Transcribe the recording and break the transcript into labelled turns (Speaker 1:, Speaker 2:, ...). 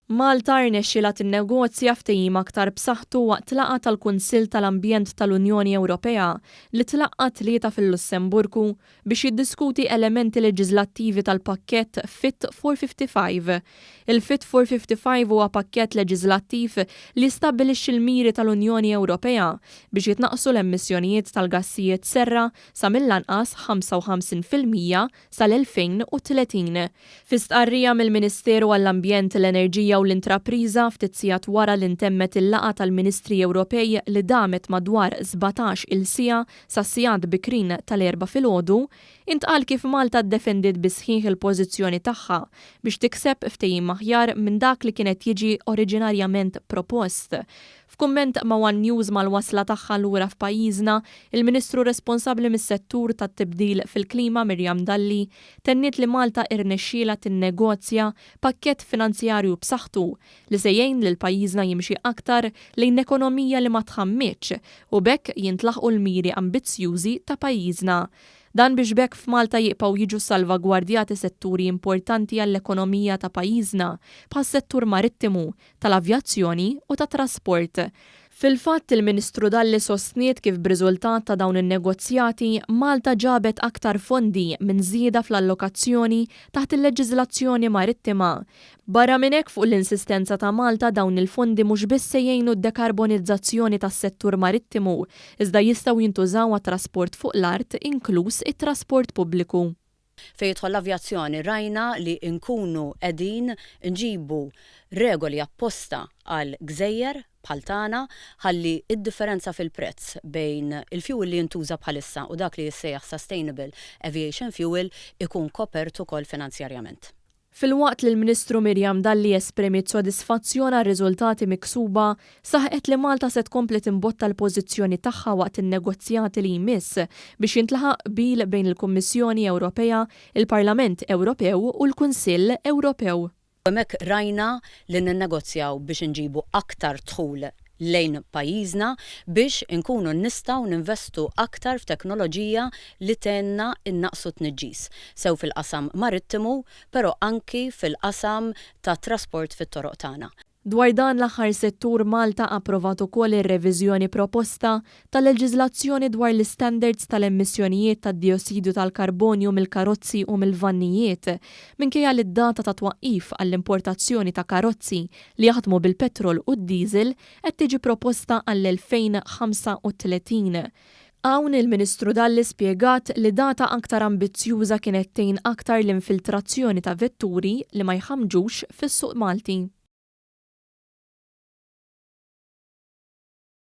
Speaker 1: Malta rnexxielha tinnegozja ftehim aktar b'saħħtu waqt laqgħa tal-Kunsill tal-Ambjent tal-Unjoni Ewropea li tlaqqat tlieta fil-Lussemburgu biex jiddiskuti elementi leġislattivi tal-pakkett Fit for 55. Il-Fit for 55 huwa pakkett leġislattiv li stabbilixxi l-miri tal-Unjoni Ewropea biex jitnaqqsu l-emissjonijiet tal-gassijiet serra sa mill-anqas 55% sal-2030. Fi stqarrija mill-Ministeru għall-Ambjent, l-Enerġija u l-Intrapriża ftit sigħat wara li ntemmet il-laqgħa tal-Ministri Ewropej li damet madwar 17-il siegħa sa sigħat bikrin tal-4 filgħodu, intqal kif Malta ddefendiet bi sħiħ il-pożizzjoni tagħha biex tikseb ftehim aħjar minn dak li kienet jiġi oriġinarjament propost. F'kumment ma' One News mal-wasla tagħha lura f'pajjiżna, il-Ministru responsabbli mis-settur tat-tibdil fil-klima Mirjam Dalli tenniet li Malta irnexxielha tinnegozja pakkett finanzjarju b'saħħtu li se jgħin lil pajjiżna jimxi aktar lejn ekonomija li ma tħammitx u bekk jintlaħqu l-miri ambizzjużi ta' pajjiżna. Dan biex bekk f'Malta jibqgħu jiġu salvagwardjati setturi importanti għall-ekonomija ta' pajjiżna bħas-settur marittimu, tal-avjazzjoni u tat-trasport. Fil-fatt il-Ministru Dalli sostniet kif b'riżultat ta' dawn in-negozjati Malta ġabet aktar fondi minn żieda fl-allokazzjoni taħt il-leġiżlazzjoni marittima. Barra minn hekk fuq l-insistenza ta' Malta dawn il-fondi mhux biss se jgħinu d-dekarbonizzazzjoni tas-settur marittimu, iżda jistgħu jintużaw għat-trasport fuq l-art inkluż it-trasport pubbliku.
Speaker 2: Fejn jidħol l-avjazzjoni rajna li nkunu qegħdin nġibu regoli apposta għal gżejjer bħal tagħna ħalli id-differenza fil-prezz bejn il-fuel li jintuża bħalissa u dak li jissejjaħ Sustainable Aviation Fuel ikun kopert ukoll finanzjarjament.
Speaker 1: Fil-waqt li l-Ministru Mirjam Dalli esprimiet sodisfazzjon għar-riżultati miksuba, saħqet li Malta se tkompli timbotta l-pożizzjoni tagħha waqt in-negozjati li jmiss biex jintlaħaq qbil bejn il-Kummissjoni Ewropea, il-Parlament Ewropew u l-Kunsill Ewropew.
Speaker 2: Hemmhekk rajna li ninnegozjaw biex inġibu aktar dħul lejn pajjiżna biex inkunu nistgħu ninvestu aktar f'teknoloġija li tenna innaqsu tniġġis sew fil-qasam marittimu, però anki fil-qasam ta' trasport fit-toroq tagħna.
Speaker 1: Dwar dan l-aħħar settur Malta approvat ukoll ir-reviżjoni proposta tal-leġiżlazzjoni dwar l-istandards tal-emissjonijiet tad-diossidu tal-karbonju mill-karozzi u mill-vannijiet minkejja li d-data ta' twaqqif għall-importazzjoni ta' karozzi li jaħdmu bil-petrol u d-diesel qed tiġi proposta għall-2035. Hawn il-Ministru Dalli spjegat li data aktar ambizzjuża kienet tgħin aktar l-infiltrazzjoni ta' vetturi li ma jħammġux fis-suq Malti.